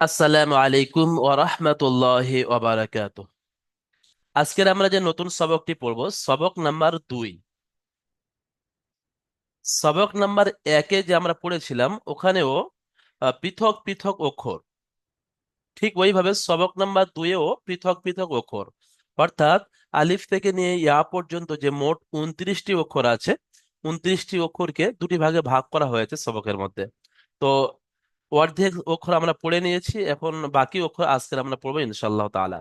আসসালামু আলাইকুম ওয়া রাহমাতুল্লাহি ওয়া বারাকাতুহু। আজকের আমরা যে নতুন সবকটি পড়ব, সবক নাম্বার 2। সবক নাম্বার 1-এ যে আমরা পড়েছিলাম ওখানেও পৃথক পৃথক অক্ষর, ঠিক ওইভাবে সবক নাম্বার 2-এও পৃথক পৃথক অক্ষর, অর্থাৎ আলিফ থেকে নিয়ে ইয়া পর্যন্ত যে মোট 29টি অক্ষর আছে, 29টি অক্ষরকে দুটি ভাগে ভাগ করা হয়েছে সবকের মধ্যে। তো অর্ধেক অক্ষর আমরা পড়ে নিয়েছি, এখন বাকি অক্ষর আজকে আমরা পড়বো ইনশাআল্লাহ তাআলা।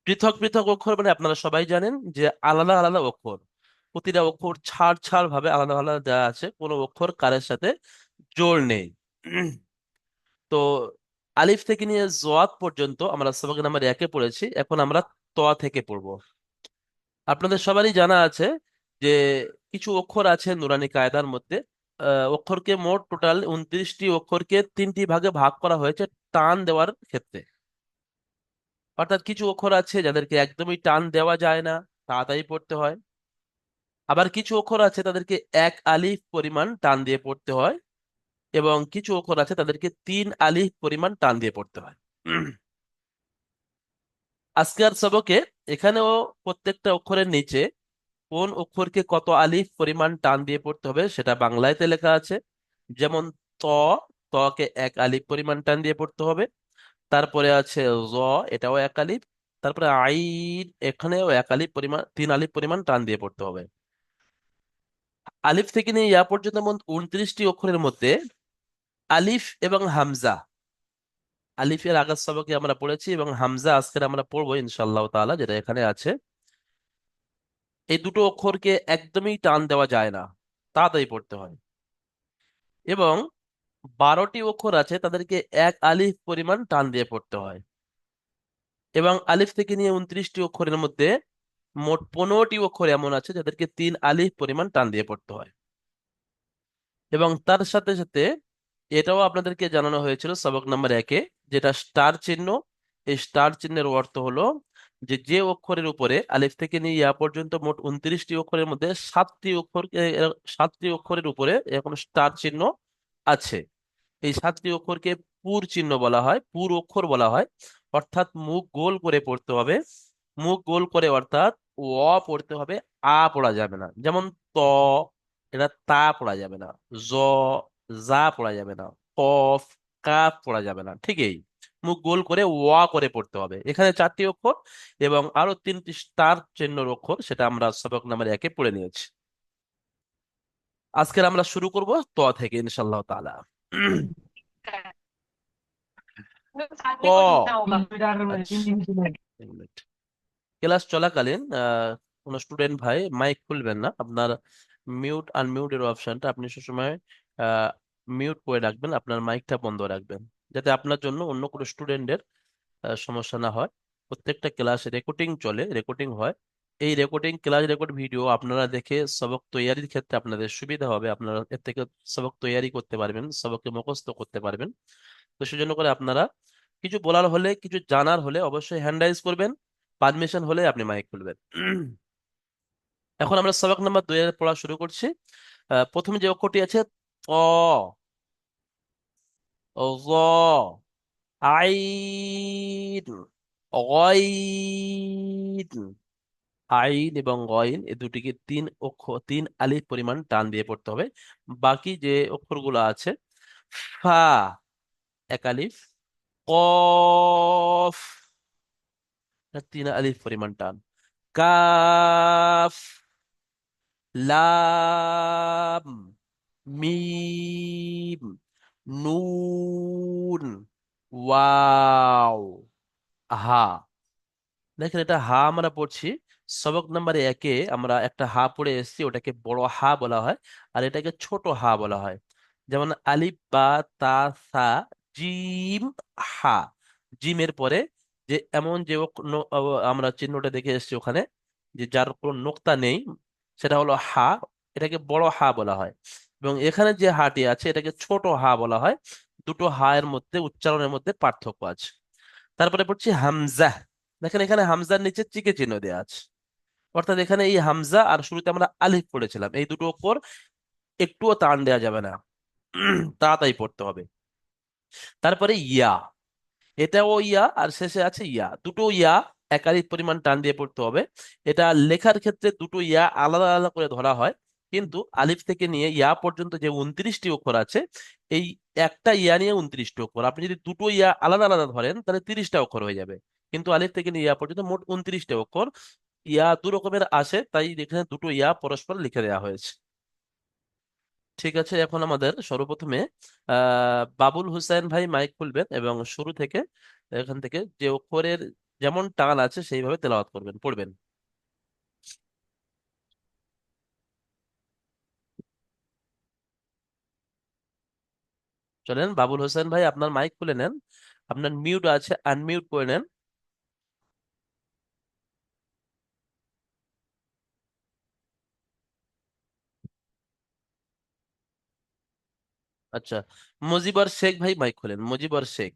পৃথক পৃথক অক্ষর মানে আপনারা সবাই জানেন যে আলাদা আলাদা অক্ষর, প্রতিটা অক্ষর ছাড় ছাড় ভাবে আলাদা আলাদা দেওয়া আছে, কোনো অক্ষর কারের সাথে জোড় নেই। উম, তো আলিফ থেকে নিয়ে জোয়াদ পর্যন্ত আমরা সবক নাম্বার 1-এ পড়েছি, এখন আমরা ত থেকে পড়বো। আপনাদের সবারই জানা আছে যে কিছু অক্ষর আছে নুরানি কায়দার মধ্যে। অক্ষরকে মোট টোটাল 29টি অক্ষরকে 3টি ভাগে ভাগ করা হয়েছে টান দেওয়ার ক্ষেত্রে। অর্থাৎ কিছু অক্ষর আছে যাদেরকে একদমই টান দেওয়া যায় না, তাড়াতাড়ি পড়তে হয়। আবার কিছু অক্ষর আছে তাদেরকে এক আলিফ পরিমাণ টান দিয়ে পড়তে হয়, এবং কিছু অক্ষর আছে তাদেরকে 3 আলিফ পরিমাণ টান দিয়ে পড়তে হয়। উম, আজকের সবকে এখানেও প্রত্যেকটা অক্ষরের নিচে কোন অক্ষরকে কত আলিফ পরিমাণ টান দিয়ে পড়তে হবে সেটা বাংলাতে লেখা আছে। যেমন ত, তকে 1 আলিফ পরিমাণ টান দিয়ে পড়তে হবে। তারপরে আছে জ, এটাও 1 আলিফ। তারপরে আইন, এখানেও 1 আলিফ পরিমাণ, 3 আলিফ পরিমাণ টান দিয়ে পড়তে হবে। আলিফ থেকে নিয়ে ইয়া পর্যন্ত মোট 29টি অক্ষরের মধ্যে আলিফ এবং হামজা, আলিফের আগের সবকে আমরা পড়েছি এবং হামজা আজকের আমরা পড়বো ইনশাআল্লাহ তাআলা, যেটা এখানে আছে। এই দুটো অক্ষরকে একদমই টান দেওয়া যায় না, তাড়াতাড়ি পড়তে হয়। এবং 12টি অক্ষর আছে তাদেরকে 1 আলিফ পরিমাণ টান দিয়ে পড়তে হয়। এবং আলিফ থেকে নিয়ে 29টি অক্ষরের মধ্যে মোট 15টি অক্ষর এমন আছে যাদেরকে 3 আলিফ পরিমাণ টান দিয়ে পড়তে হয়। এবং তার সাথে সাথে এটাও আপনাদেরকে জানানো হয়েছিল সবক নাম্বার 1-এ, যেটা স্টার চিহ্ন। এই স্টার চিহ্নের অর্থ হলো যে যে অক্ষরের উপরে আলিফ থেকে নিয়ে ইয়া পর্যন্ত মোট 29টি অক্ষরের মধ্যে 7টি অক্ষরের উপরে এরকম স্টার চিহ্ন আছে, এই 7টি অক্ষরকে পুর চিহ্ন বলা হয়, পুর অক্ষর বলা হয়। অর্থাৎ মুখ গোল করে পড়তে হবে, মুখ গোল করে, অর্থাৎ অ পড়তে হবে, আ পড়া যাবে না। যেমন ত, এটা তা পড়া যাবে না। জ, জা পড়া যাবে না। কফ, কাফ পড়া যাবে না। ঠিক এই মুখ গোল করে ওয়া করে পড়তে হবে। এখানে 4টি অক্ষর এবং আরো 3টি স্টার চিহ্নের অক্ষর, সেটা আমরা সবক নাম্বার 1-এ পড়ে নিয়েছি। আজকের আমরা শুরু করব ত থেকে ইনশাআল্লাহ তাআলা। ক, আচ্ছা, এক মিনিট। ক্লাস চলাকালীন কোনো স্টুডেন্ট ভাই মাইক খুলবেন না, আপনার মিউট আনমিউট এর অপশনটা আপনি সবসময় মিউট করে রাখবেন, আপনার মাইকটা বন্ধ রাখবেন, যাতে আপনার জন্য অন্য কোনো স্টুডেন্টের সমস্যা না হয়। প্রত্যেকটা ক্লাস রেকর্ডিং চলে, রেকর্ডিং হয়। এই রেকর্ডিং ক্লাস রেকর্ড ভিডিও আপনারা দেখে সবক তৈয়ারির ক্ষেত্রে আপনাদের সুবিধা হবে, আপনারা এর থেকে সবক তৈয়ারি করতে পারবেন, সবককে মুখস্থ করতে পারবেন। তো সেজন্য করে আপনারা কিছু বলার হলে, কিছু জানার হলে অবশ্যই হ্যান্ড রাইজ করবেন, পারমিশন হলে আপনি মাইক খুলবেন। এখন আমরা সবক নাম্বার 2 এর পড়া শুরু করছি। প্রথমে যে অক্ষরটি আছে ত, জ, আইন, গইন। আইন এবং গইন এই দুটিকে 3 আলিফ পরিমাণ টান দিয়ে পড়তে হবে। বাকি যে অক্ষরগুলো আছে, ফা 1 আলিফ, কফ 3 আলিফ পরিমাণ টান, কাফ, লাম, মিম, নুন, ওয়াও, হা। দেখেন এটা হা আমরা পড়ছি, সবক নাম্বার 1-এ আমরা একটা হা পড়ে এসেছি, ওটাকে বড় হা বলা হয়, আর এটাকে ছোট হা বলা হয়। যেমন আলিফ, বা, তা, সা, জিম, হা। জিমের পরে যে এমন যে আমরা চিহ্নটা দেখে এসেছি ওখানে, যে যার কোনো নোক্তা নেই, সেটা হলো হা, এটাকে বড় হা বলা হয়। এবং এখানে যে হাটি আছে এটাকে ছোট হা বলা হয়। দুটো হা এর মধ্যে উচ্চারণের মধ্যে পার্থক্য আছে। তারপরে পড়ছি হামজা। দেখেন এখানে হামজার নিচে চিকে চিহ্ন দেওয়া আছে, অর্থাৎ এখানে এই হামজা আর শুরুতে আমরা আলিফ পড়েছিলাম, এই দুটো অক্ষর একটুও টান দেওয়া যাবে না, তাড়াতাড়ি পড়তে হবে। তারপরে ইয়া, এটাও ইয়া আর শেষে আছে ইয়া, দুটো ইয়া একাধিক পরিমাণ টান দিয়ে পড়তে হবে। এটা লেখার ক্ষেত্রে দুটো ইয়া আলাদা আলাদা করে ধরা হয়, কিন্তু আলিফ থেকে নিয়ে ইয়া পর্যন্ত যে 29টি অক্ষর আছে, এই একটা ইয়া নিয়ে 29টি অক্ষর। আপনি যদি দুটো ইয়া আলাদা আলাদা ধরেন তাহলে 30টা অক্ষর হয়ে যাবে, কিন্তু আলিফ থেকে নিয়ে ইয়া পর্যন্ত মোট 29টা অক্ষর। ইয়া দু রকমের আসে, তাই এখানে দুটো ইয়া পরস্পর লিখে দেওয়া হয়েছে। ঠিক আছে, এখন আমাদের সর্বপ্রথমে বাবুল হুসাইন ভাই মাইক খুলবেন এবং শুরু থেকে এখান থেকে যে অক্ষরের যেমন টান আছে সেইভাবে তেলাওয়াত করবেন, পড়বেন। চলেন বাবুল হোসেন ভাই, আপনার মাইক খুলে নেন, আপনার মিউট আছে, আনমিউট করে নেন। আচ্ছা, মুজিবর শেখ ভাই মাইক খুলেন, মুজিবর শেখ।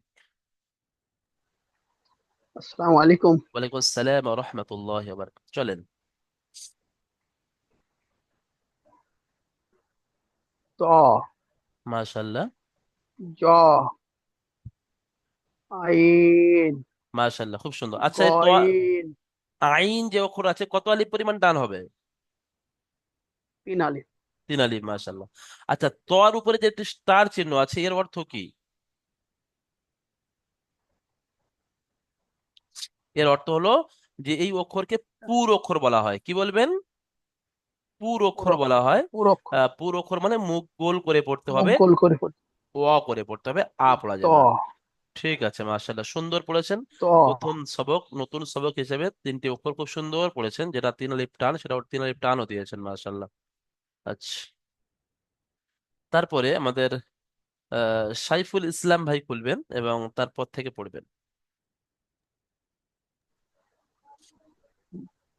আসসালামু আলাইকুম। ওয়ালাইকুম আসসালাম ওয়া রাহমাতুল্লাহি ওয়া বারাকাতুহু। চলেন। ত, মাশাআল্লাহ। জ, আইন, মাশাআল্লাহ, খুব সুন্দর। আচ্ছা, এই তো গইন, আইন যে অক্ষর আছে কত আলিফ পরিমাণ টান হবে? তিন আলিফ। 3 আলিফ, মাশাআল্লাহ। আচ্ছা, তোর উপরে যে একটি স্টার চিহ্ন আছে এর অর্থ কি? এর অর্থ হলো যে এই অক্ষরকে পুর অক্ষর বলা হয়। কি বলবেন? পুর অক্ষর বলা পুরক্ষর, হয়। পুরক্ষর। পুর অক্ষর মানে মুখ গোল করে পড়তে মুখ হবে, গোল করে পড়ি। করে পড়তে হবে, পড়া ত, যাবে না। ঠিক আছে, মাশাআল্লাহ, সুন্দর পড়েছেন। ত, প্রথম সবক, নতুন সবক হিসেবে 3টি অক্ষর খুব সুন্দর পড়েছেন, যেটা 3 আলিফ টান সেটা 3 আলিফ টানও দিয়েছেন, মাশাআল্লাহ। আচ্ছা, তারপরে আমাদের সাইফুল ইসলাম ভাই খুলবেন এবং তারপর থেকে পড়বেন।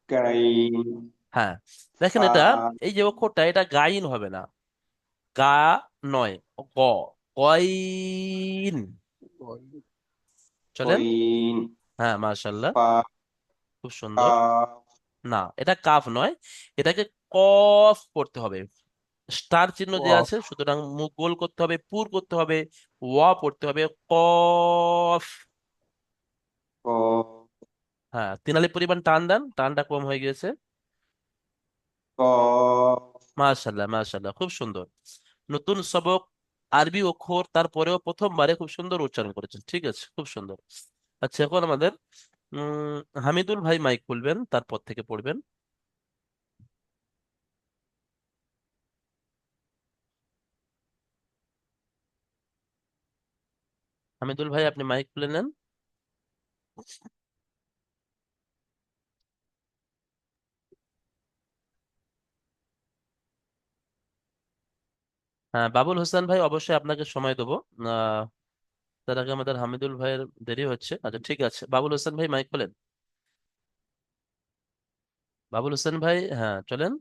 গাইন, হ্যাঁ, দেখেন ফা, এটা, এই যে অক্ষরটা এটা গাইন হবে না, গা নয়, গ, কইন। গইন, চলেন। কইন, হ্যাঁ, মাশাআল্লাহ, ফা, খুব সুন্দর। কাফ, না, এটা কাফ নয়, এটাকে কফ করতে হবে। স্টার চিহ্ন যে কফ, আছে, সুতরাং মুখ গোল করতে হবে, পুর করতে হবে, ওয়া পড়তে হবে, কফ। কফ, হ্যাঁ, 3 আলিফ পরিমাণ টান দেন, টানটা কম হয়ে গেছে। কফ। মাশাআল্লাহ, মাশাআল্লাহ, খুব সুন্দর। নতুন সবক, আরবি অক্ষর, তারপরেও প্রথমবারে খুব সুন্দর উচ্চারণ করেছেন, ঠিক আছে, খুব সুন্দর। আচ্ছা, এখন আমাদের উম হামিদুল ভাই মাইক খুলবেন, তারপর থেকে পড়বেন। হামিদুল ভাই, আপনি মাইক খুলে নেন। হ্যাঁ, বাবুল হোসেন ভাই, অবশ্যই আপনাকে সময় দেবো। আহ তার আগে আমাদের হামিদুল ভাইয়ের দেরি হচ্ছে। আচ্ছা, ঠিক আছে, বাবুল হোসেন ভাই মাইক খোলেন। বাবুল হোসেন ভাই, হ্যাঁ, চলেন।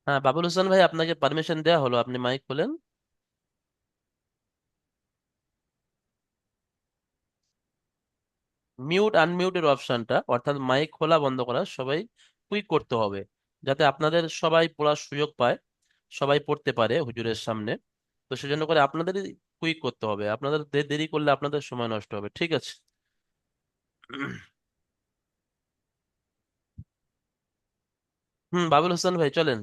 হ্যাঁ, বাবুল হোসেন ভাই, আপনাকে পারমিশন দেওয়া হলো, আপনি মাইক খোলেন। মিউট আনমিউটের অপশনটা, অর্থাৎ মাইক খোলা বন্ধ করা, সবাই কুইক করতে হবে, যাতে আপনাদের সবাই পড়ার সুযোগ পায়, সবাই পড়তে পারে হুজুরের সামনে। তো সেজন্য করে আপনাদেরই কুইক করতে হবে, আপনাদের দেরি করলে আপনাদের সময় নষ্ট হবে, ঠিক আছে? বাবুল হোসেন ভাই, চলেন।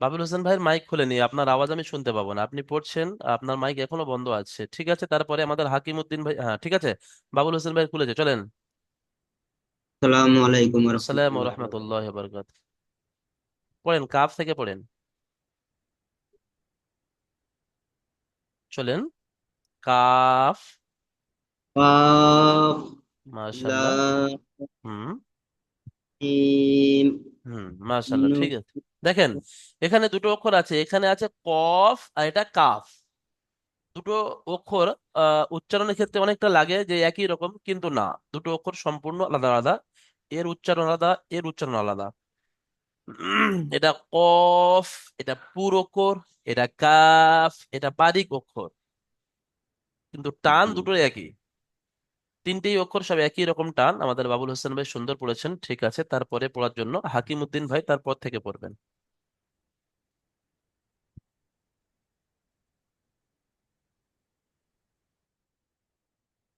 বাবুল হোসেন ভাইয়ের মাইক খুলেনি, আপনার আওয়াজ আমি শুনতে পাবো না, আপনি পড়ছেন, আপনার মাইক এখনো বন্ধ আছে, ঠিক আছে? তারপরে আমাদের হাকিম উদ্দিন ভাই, হ্যাঁ, ঠিক আছে, বাবুল হোসেন ভাই খুলেছে, চলেন। আসসালামু আলাইকুম আসসালাম রহমতুল্লাহ। রহমতুল্লাহ বরকাত। পড়েন, কাফ থেকে পড়েন। চলেন। কাফ। কাফ, মাশাল্লাহ। লাম, হুম। মিম, মাশাল্লাহ, নুন। ঠিক আছে। দেখেন, এখানে দুটো অক্ষর আছে, এখানে আছে কফ আর এটা কাফ। দুটো অক্ষর উচ্চারণের ক্ষেত্রে অনেকটা লাগে যে একই রকম, কিন্তু না, দুটো অক্ষর সম্পূর্ণ আলাদা আলাদা। এর উচ্চারণ আলাদা, এর উচ্চারণ আলাদা। এটা কফ, এটা পুর অক্ষর, এটা কাফ, এটা বারিক অক্ষর, কিন্তু টান জি, দুটোই একই। তিনটেই অক্ষর সব একই রকম টান। আমাদের বাবুল হোসেন ভাই সুন্দর পড়েছেন, ঠিক আছে। তারপরে পড়ার জন্য হাকিম উদ্দিন ভাই তারপর থেকে পড়বেন।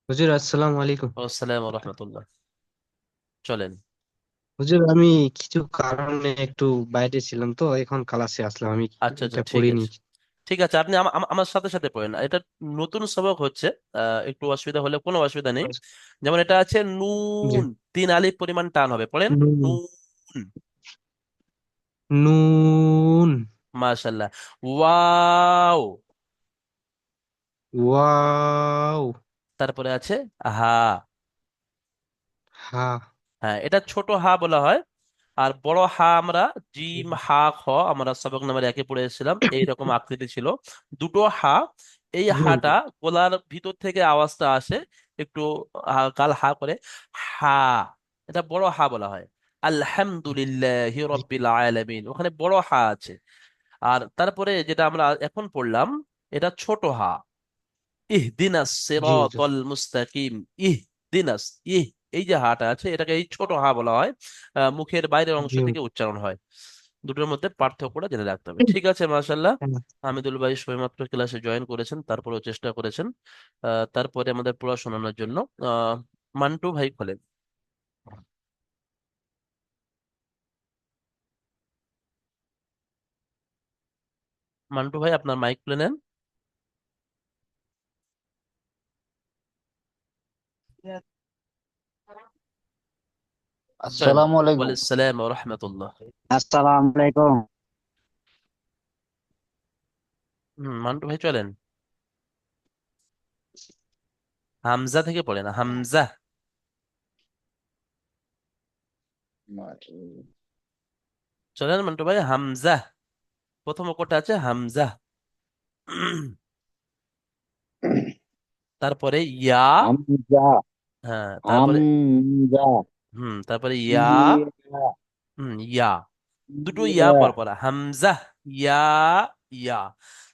হুজুর আসসালামু আলাইকুম। আসসালাম রহমতুল্লাহ। চলেন। হুজুর আমি কিছু কারণে একটু বাইরে ছিলাম, তো এখন ক্লাসে আসলাম, আমি আচ্ছা আচ্ছা, এটা ঠিক পড়িনি। আছে। ঠিক আছে, আপনি আমার সাথে সাথে পড়েন। এটা নতুন সবক হচ্ছে, একটু অসুবিধা হলে কোনো অসুবিধা নেই। যেমন এটা আছে জি। নুন, তিন আলিফ পরিমাণ টান হবে, পড়েন নুন। নুন। নুন। মাশাল্লাহ। ওয়াও। ওয়াও। তারপরে আছে হা। হা। হ্যাঁ, এটা ছোট হা বলা হয়। আর বড় হা আমরা জিম হা খ, আমরা সবক নামের একে পড়ে এসেছিলাম, এইরকম আকৃতি ছিল। দুটো হা। এই হাটা গলার ভিতর থেকে আওয়াজটা আসে একটু, গাল হা করে, হা। এটা বড় হা বলা হয়। আলহামদুলিল্লাহি রাব্বিল আলামিন, ওখানে বড় হা আছে। আর তারপরে যেটা আমরা এখন পড়লাম, এটা ছোট হা। ইহদিনাস জি হুজুর। সিরাতাল মুস্তাকিম। ইহদিনাস, ইহ, এই যে হাটা আছে এটাকে এই ছোট হা বলা হয়। মুখের বাইরের অংশ জি থেকে হুজুর। উচ্চারণ হয়। দুটোর মধ্যে পার্থক্যটা জেনে রাখতে হবে, ঠিক আছে। মাশাল্লাহ। হ্যাঁ। হামিদুল ভাই সবেমাত্র ক্লাসে জয়েন করেছেন, তারপরেও চেষ্টা করেছেন। তারপরে আমাদের পড়া শোনানোর জন্য আহ মান্টু ভাই খোলেন। মান্টু ভাই আপনার মাইক খুলে নেন। চলেন। আসসালামু আলাইকুম। ওয়ালাইসালাম ওয়া রাহমাতুল্লাহ। আসসালামু আলাইকুম। মান্টু ভাই চলেন, হামজা থেকে পড়েন, হামজা। চলেন মান্টু ভাই, হামজা। প্রথম অক্ষরটা আছে হামজা। তারপরে ইয়া। হামজা। হ্যাঁ, তারপরে হামজা। তারপরে ইয়া। ইয়া। ইয়া। দুটো ইয়া ইয়া। পর পর, হামজা, ইয়া, ইয়া।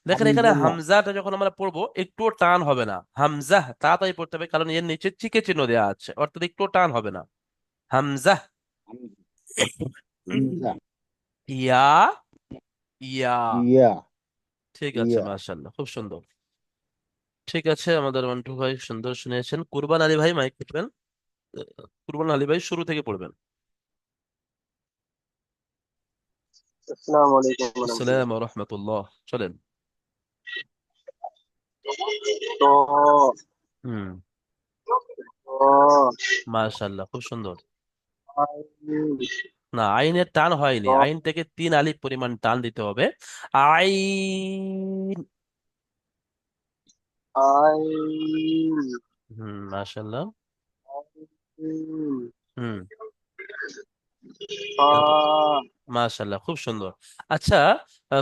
দেখেন এখানে হামজা। হামজাটা যখন আমরা পড়বো একটুও টান হবে না। হামজা তাড়াতাড়ি পড়তে হবে, কারণ এর নিচে চিকে চিহ্ন দেওয়া আছে, অর্থাৎ একটুও টান হবে না। হামজা। হামজা। ইয়া, ইয়া। ইয়া। ঠিক আছে, ইয়া। মাশাআল্লাহ, খুব সুন্দর। ঠিক আছে, আমাদের মন্টু ভাই সুন্দর শুনিয়েছেন। কুরবান আলী ভাই মাইক করবেন। কুরবান আলী ভাই শুরু থেকে পড়বেন। আসসালামু আলাইকুম ওয়া আসসালাম রাহমাতুল্লাহ। রহমতুল্লাহ। চলেন। তো হুম। তো মাশাআল্লাহ, খুব সুন্দর। আইন। না, আইনের টান হয়নি, তো আইন থেকে তিন আলিফ পরিমাণ টান দিতে হবে। আইন। আইন। মাশাআল্লাহ। আইন। হুম। ফা। তারপর মাশাআল্লাহ, খুব সুন্দর। আচ্ছা,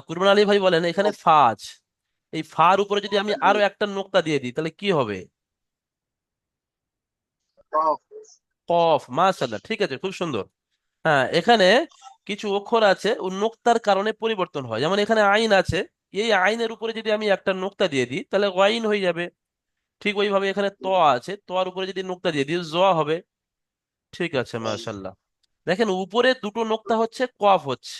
কুরবান আলী ভাই বলেন, এখানে ফা আছে, এই ফার উপরে যদি আমি আরো একটা নোক্তা দিয়ে দিই তাহলে কি হবে? কফ। কফ। মাশাআল্লাহ, ঠিক আছে, খুব সুন্দর। হ্যাঁ, এখানে কিছু অক্ষর আছে ও নোক্তার কারণে পরিবর্তন হয়, যেমন এখানে আইন আছে, এই আইনের উপরে যদি আমি একটা নোক্তা দিয়ে দিই তাহলে ওয়াইন হয়ে যাবে। ঠিক ওইভাবে এখানে ত আছে, তর উপরে যদি নোক্তা দিয়ে দিই জ হবে। ঠিক আছে, মাশাআল্লাহ। দেখেন উপরে দুটো নোক্তা হচ্ছে কফ হচ্ছে।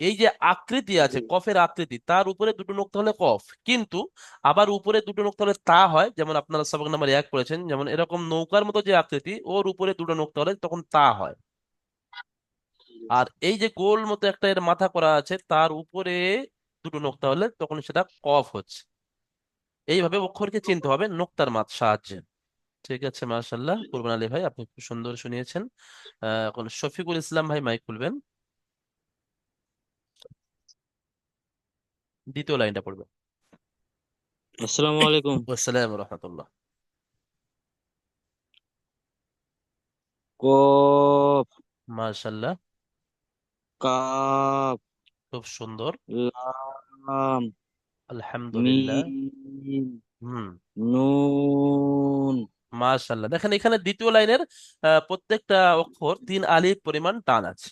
এই যে আকৃতি আছে কফের আকৃতি, তার উপরে দুটো নোক্তা হলে কফ, কিন্তু আবার উপরে দুটো নোক্তা হলে তা হয়, যেমন আপনারা সবক নাম্বার 1 করেছেন, যেমন এরকম নৌকার মতো যে আকৃতি, ওর উপরে দুটো নোক্তা হলে তখন তা হয়। আর এই যে গোল মতো একটা এর মাথা করা আছে, তার উপরে দুটো নোক্তা হলে তখন সেটা কফ হচ্ছে। এইভাবে অক্ষরকে চিনতে হবে নোক্তার মাত সাহায্যে। ঠিক আছে, মাশাআল্লাহ। কুরবান আলী ভাই আপনি খুব সুন্দর শুনিয়েছেন। এখন শফিকুল ইসলাম ভাই মাইক খুলবেন, দ্বিতীয় লাইনটা পড়বেন। আসসালামু আলাইকুম। আসসালাম রহমতুল্লাহ। কফ। মাশাআল্লাহ, কাফ। খুব সুন্দর। লাম। আলহামদুলিল্লাহ। মিম। হুম। নুন। মাশাআল্লাহ, দেখেন এখানে দ্বিতীয় লাইনের প্রত্যেকটা অক্ষর তিন আলিফ পরিমাণ টান আছে।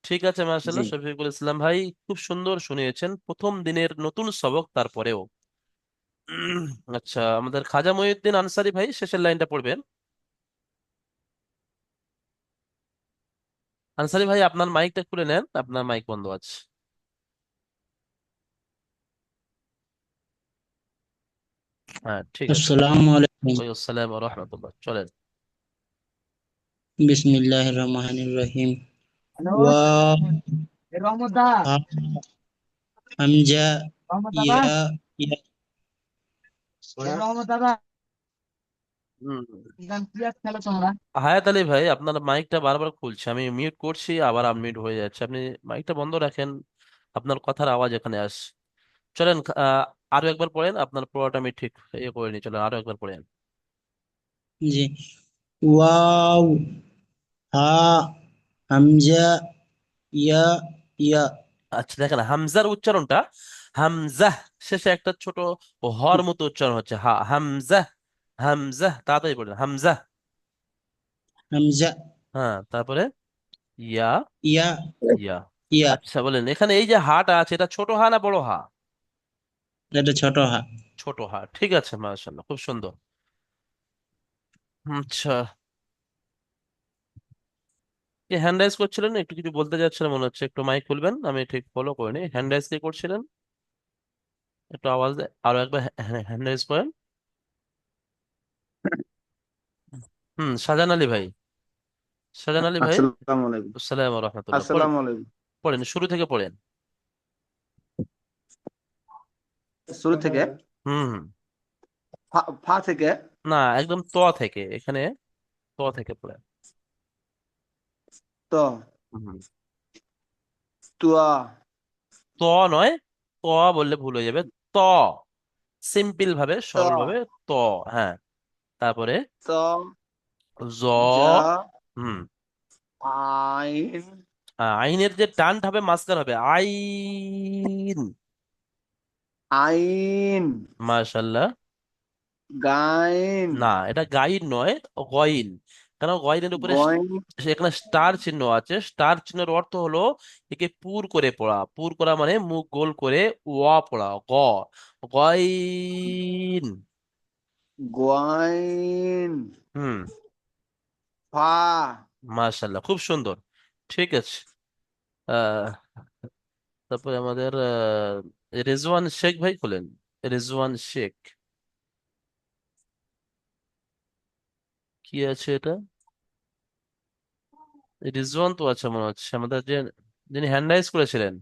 ঠিক আছে, জি। মাশাআল্লাহ, শফিকুল ইসলাম ভাই খুব সুন্দর শুনিয়েছেন প্রথম দিনের নতুন সবক, তারপরেও। আচ্ছা, আমাদের খাজা মঈউদ্দিন আনসারী ভাই শেষের লাইনটা পড়বেন। আনসারি ভাই আপনার মাইকটা খুলে নেন, আপনার মাইক বন্ধ আছে। হ্যাঁ ঠিক আছে। আসসালামু আলাইকুম। ওয়ালাইকুম ওয়া রাহমাতুল্লাহ, চলেন। বিসমিল্লাহির রহমানির রহিম। হ্যালো, ওয়াও, রহমত দা, হা, হামজা, রহমত দাদা, ইয়া, ইয়া। রহমত দাদা, হুম। গান প্লেয়ার খেলো তোমরা। হায়াত আলী ভাই আপনার মাইকটা বারবার খুলছে, আমি মিউট করছি আবার আনমিউট হয়ে যাচ্ছে, আপনি মাইকটা বন্ধ রাখেন, আপনার কথার আওয়াজ এখানে আসছে। চলেন, আরো একবার পড়েন, আপনার পুরোটা আমি ঠিক ইয়ে করে নি, চলেন আরো একবার পড়েন। জি। ওয়াও, হা, হামজা, ইয়া, ইয়া। আচ্ছা দেখেন হামজার উচ্চারণটা, হামজা শেষে একটা ছোট হর মতো উচ্চারণ হচ্ছে, হা হামজা, হামজা তাড়াতাড়ি পড়েন, হামজা। হামজা, হ্যাঁ তারপরে ইয়া, ইয়া, ইয়া। ইয়া। আচ্ছা বলেন, এখানে এই যে হাটা আছে, এটা ছোট হা না বড় হা? এটা ছোট হা। ছোট হা, ঠিক আছে, মাশাআল্লাহ, খুব সুন্দর। আচ্ছা, কি হ্যান্ড রাইজ করছিলেন, একটু কিছু বলতে যাচ্ছিলেন মনে হচ্ছে, একটু মাইক খুলবেন, আমি ঠিক ফলো করিনি, হ্যান্ড রাইজ কি করছিলেন? একটু আওয়াজ আরো একবার হ্যান্ড রাইজ করেন। শাহজাহান আলী ভাই, শাহজাহান আলী ভাই। আসসালামু আলাইকুম। আসসালাম রহমতুল্লাহ, পড়েন, আসসালামু আলাইকুম। পড়েন শুরু থেকে পড়েন। শুরু থেকে হুম হুম। ফা, ফা থেকে না, একদম ত থেকে, এখানে ত থেকে পড়েন। ত, হুম। তুয়া, ত নয়, ত বললে ভুল হয়ে যাবে, ত, সিম্পল ভাবে ত, সরল ভাবে, ত। হ্যাঁ, তারপরে ত, জ। জা, হুম। আইন, আইনের যে টানটা হবে মাঝখানে হবে আইন। আইন, মাশাল্লাহ। গাইন, না, এটা গাইন নয়, গইন। কেন গইনের উপরে গইন, এখানে স্টার চিহ্ন আছে, স্টার চিহ্নের অর্থ হলো একে পুর করে পড়া, পুর করা মানে মুখ গোল করে ওয়া পড়া, গইন। গোয়াইন, হুম। ফা, মাশাল্লাহ, খুব সুন্দর, ঠিক আছে। আহ তারপরে আমাদের রেজওয়ান শেখ ভাই খোলেন, রেজওয়ান শেখ, কি আছে এটা? রিজওয়ান তো আছে মনে হচ্ছে, আমাদের যে যিনি হ্যান্ড রাইজ করেছিলেন।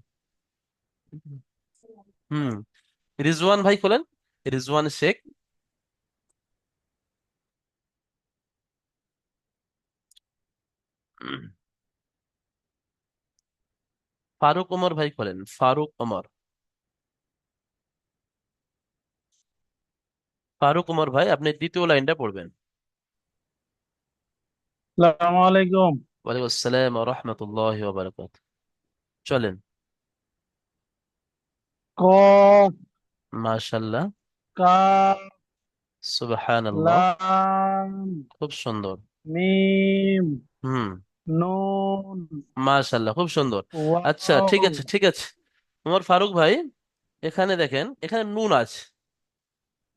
হুম। রিজওয়ান ভাই খোলেন, রিজওয়ান শেখ। ফারুক ওমর ভাই খোলেন, ফারুক ওমর, ফারুক ওমর ভাই আপনি দ্বিতীয় লাইনটা পড়বেন। আসসালামু আলাইকুম। ওয়ালাইকুম আসসালাম ওয়া রাহমাতুল্লাহি ওয়া বারাকাতুহু, চলেন। কফ, মাশাআল্লাহ, কাফ, সুবহানাল্লাহ, লাম, খুব সুন্দর। মিম, হুম। নুন, মাশাআল্লাহ, খুব সুন্দর। আচ্ছা ঠিক ওয়াও। আছে, ঠিক আছে। ওমর ফারুক ভাই, এখানে দেখেন, এখানে নুন আছে,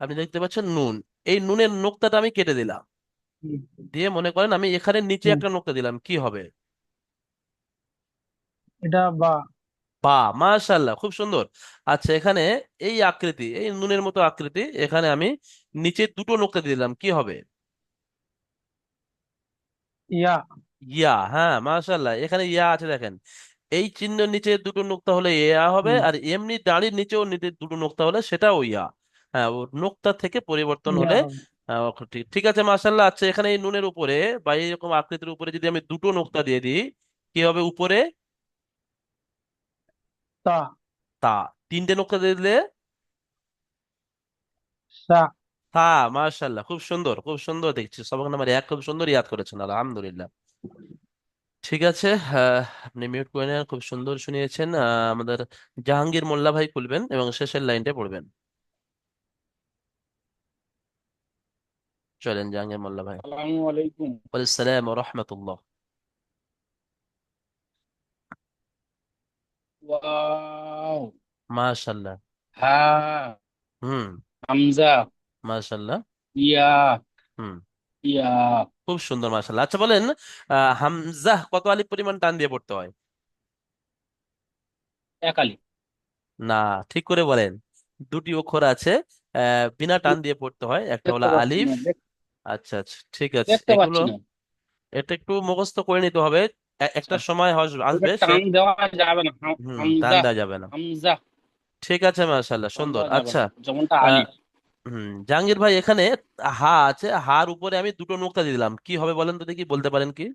আপনি দেখতে পাচ্ছেন নুন, এই নুনের নোক্তাটা আমি কেটে দিলাম, দিয়ে মনে করেন আমি এখানে নিচে হুম, একটা নোক্তা দিলাম, কি হবে? এটা বা। বা, মাশাআল্লাহ, খুব সুন্দর। আচ্ছা এখানে এই আকৃতি, এই নুনের মতো আকৃতি, এখানে আমি নিচে দুটো নোক্তা দিয়ে দিলাম, কি হবে? ইয়া। ইয়া, হ্যাঁ মাশাআল্লাহ, এখানে ইয়া আছে দেখেন, এই চিহ্নের নিচে দুটো নোক্তা হলে ইয়া হবে, হুম, আর এমনি দাড়ির নিচেও নিচে দুটো নোক্তা হলে সেটাও ইয়া। হ্যাঁ, ও নোক্তা থেকে পরিবর্তন ইয়া হলে হবে। ও ঠিক, ঠিক আছে মাশাআল্লাহ। আচ্ছা এখানে এই নুনের উপরে বা এরকম আকৃতির উপরে যদি আমি দুটো নোক্তা দিয়ে দিই, কি হবে উপরে? তা, তা। তিনটে নোক্তা দিয়ে দিলে সা। তা। মাশাআল্লাহ, খুব সুন্দর, খুব সুন্দর, দেখছি সবক নাম্বার 1 খুব সুন্দর ইয়াদ করেছেন, আলহামদুলিল্লাহ। ঠিক আছে, আপনি মিউট করে নেন, খুব সুন্দর শুনিয়েছেন। আমাদের জাহাঙ্গীর মোল্লা ভাই খুলবেন এবং শেষের লাইনটা পড়বেন, চলেন জাহাঙ্গীর মোল্লা ভাই। আসসালামু আলাইকুম। আসসালাম ওয়া রাহমাতুল্লাহ। ওয়াও, মাশাআল্লাহ। হা, হুম। হামজা, মাশাআল্লাহ। ইয়া, হুম। ইয়া। খুব সুন্দর মাশাআল্লাহ। আচ্ছা বলেন, হামজাহ কত আলিফ পরিমাণ টান দিয়ে পড়তে হয়? এক আলিফ। না, ঠিক করে বলেন। দুটি অক্ষর আছে, বিনা টান দিয়ে পড়তে হয়, একটা দেখতে হলো পাচ্ছি আলিফ। না, আচ্ছা আচ্ছা, ঠিক আছে দেখতে এগুলো, পাচ্ছি না। এটা একটু মুখস্থ করে নিতে হবে। একটা আচ্ছা, সময় ওটা আসবে সে, টান দেওয়া যাবে না। টান হামজা। দেওয়া যাবে না। হামজা ঠিক আছে মাশাআল্লাহ, টান সুন্দর। দেওয়া যাবে আচ্ছা, না, যেমনটা আহ, আলিফ। জাহাঙ্গীর ভাই এখানে হা আছে, হার উপরে আমি দুটো নোক্তা দিয়ে দিলাম, কি হবে বলেন তো দেখি, বলতে পারেন কি?